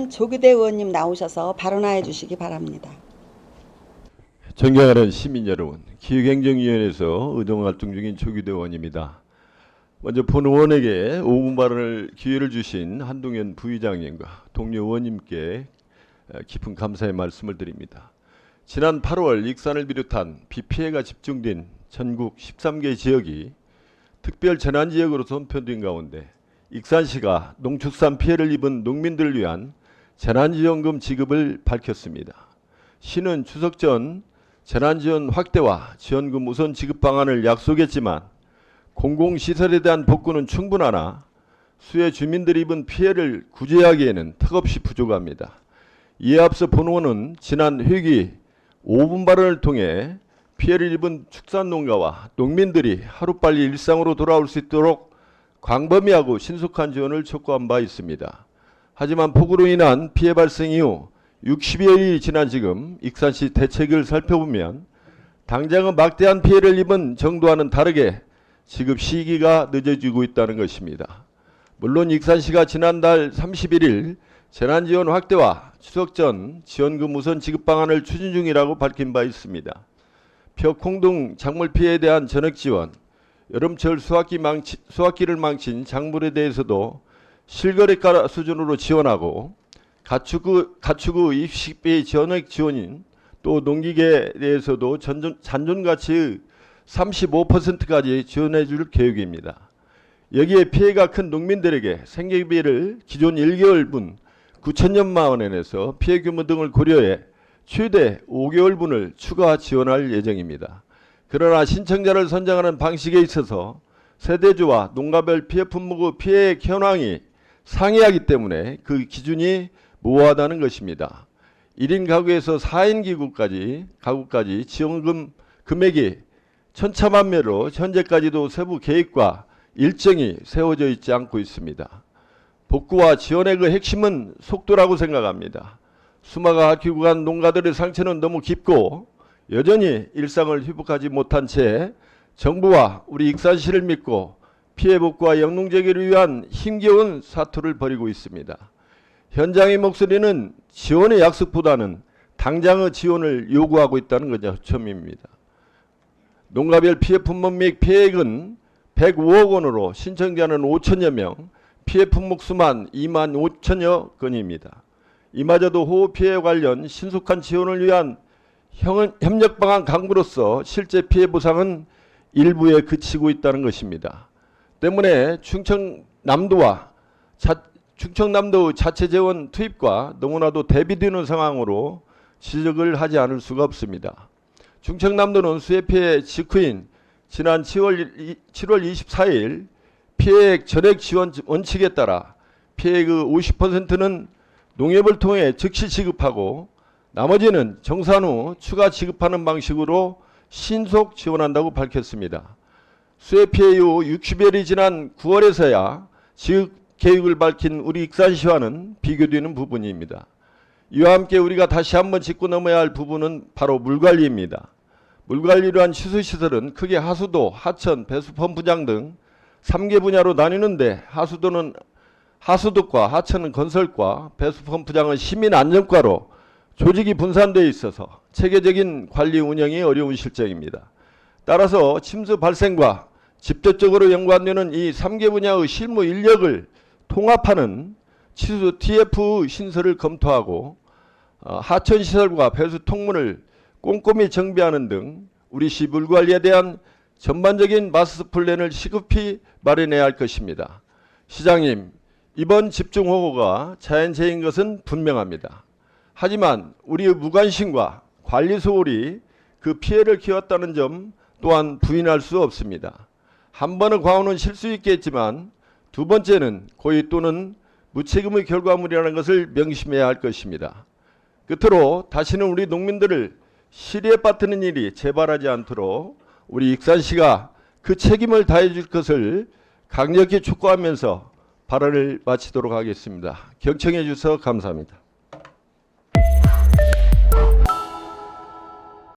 의원, 조규대 의원님 나오셔서 발언하여 주시기 바랍니다. 존경하는 시민 여러분, 기획행정위원회에서 의정활동 중인 조규대 의원입니다. 먼저 본 의원에게 5분 발언을 기회를 주신 한동현 부의장님과 동료 의원님께 깊은 감사의 말씀을 드립니다. 지난 8월 익산을 비롯한 비 피해가 집중된 전국 13개 지역이 특별 재난지역으로 선포된 가운데 익산시가 농축산 피해를 입은 농민들을 위한 재난지원금 지급을 밝혔습니다. 시는 추석 전 재난지원 확대와 지원금 우선 지급 방안을 약속했지만 공공시설에 대한 복구는 충분하나 수해 주민들이 입은 피해를 구제하기에는 턱없이 부족합니다. 이에 앞서 본 의원은 지난 회기 5분 발언을 통해 피해를 입은 축산농가와 농민들이 하루빨리 일상으로 돌아올 수 있도록 광범위하고 신속한 지원을 촉구한 바 있습니다. 하지만 폭우로 인한 피해 발생 이후 60여일이 지난 지금 익산시 대책을 살펴보면 당장은 막대한 피해를 입은 정도와는 다르게 지급 시기가 늦어지고 있다는 것입니다. 물론 익산시가 지난달 31일 재난지원 확대와 추석 전 지원금 우선 지급 방안을 추진 중이라고 밝힌 바 있습니다. 벽콩 등 작물 피해에 대한 전액 지원, 여름철 수확기를 망친 작물에 대해서도 실거래가 수준으로 지원하고 가축 후 입식비 전액 지원인 또 농기계에 대해서도 잔존가치의 35%까지 지원해 줄 계획입니다. 여기에 피해가 큰 농민들에게 생계비를 기존 1개월분 9천여만 원에 내서 피해 규모 등을 고려해 최대 5개월분을 추가 지원할 예정입니다. 그러나 신청자를 선정하는 방식에 있어서 세대주와 농가별 피해 품목의 피해 현황이 상이하기 때문에 그 기준이 모호하다는 것입니다. 1인 가구에서 4인 가구까지 지원금 금액이 천차만별로 현재까지도 세부 계획과 일정이 세워져 있지 않고 있습니다. 복구와 지원액의 핵심은 속도라고 생각합니다. 수마가 핥히고 간 농가들의 상처는 너무 깊고 여전히 일상을 회복하지 못한 채 정부와 우리 익산시를 믿고 피해 복구와 영농 재개를 위한 힘겨운 사투를 벌이고 있습니다. 현장의 목소리는 지원의 약속보다는 당장의 지원을 요구하고 있다는 것이 처음입니다. 농가별 피해 품목 및 피해액은 105억 원으로 신청자는 5천여 명, 피해 품목 수만 2만 5천여 건입니다. 이마저도 호우 피해 관련 신속한 지원을 위한 협력 방안 강구로서 실제 피해 보상은 일부에 그치고 있다는 것입니다. 때문에 충청남도 자체 재원 투입과 너무나도 대비되는 상황으로 지적을 하지 않을 수가 없습니다. 충청남도는 수해 피해 직후인 지난 7월 24일 피해액 전액 지원 원칙에 따라 피해액의 50%는 농협을 통해 즉시 지급하고 나머지는 정산 후 추가 지급하는 방식으로 신속 지원한다고 밝혔습니다. 수해 피해 이후 60여일이 지난 9월에서야 지급 계획을 밝힌 우리 익산시와는 비교되는 부분입니다. 이와 함께 우리가 다시 한번 짚고 넘어야 할 부분은 바로 물관리입니다. 물관리로 한 취수시설은 크게 하수도, 하천, 배수펌프장 등 3개 분야로 나뉘는데 하수도과 하천은 건설과 배수펌프장은 시민안전과로 조직이 분산되어 있어서 체계적인 관리 운영이 어려운 실정입니다. 따라서 침수 발생과 직접적으로 연관되는 이 3개 분야의 실무 인력을 통합하는 취수 TF 신설을 검토하고 하천 시설과 배수 통문을 꼼꼼히 정비하는 등 우리 시 물관리에 대한 전반적인 마스터 플랜을 시급히 마련해야 할 것입니다. 시장님, 이번 집중호우가 자연재해인 것은 분명합니다. 하지만 우리의 무관심과 관리 소홀이 그 피해를 키웠다는 점 또한 부인할 수 없습니다. 한 번의 과오는 실수 있겠지만 두 번째는 고의 또는 무책임의 결과물이라는 것을 명심해야 할 것입니다. 끝으로 다시는 우리 농민들을 시리에 빠뜨리는 일이 재발하지 않도록 우리 익산시가 그 책임을 다해 줄 것을 강력히 촉구하면서 발언을 마치도록 하겠습니다. 경청해 주셔서 감사합니다.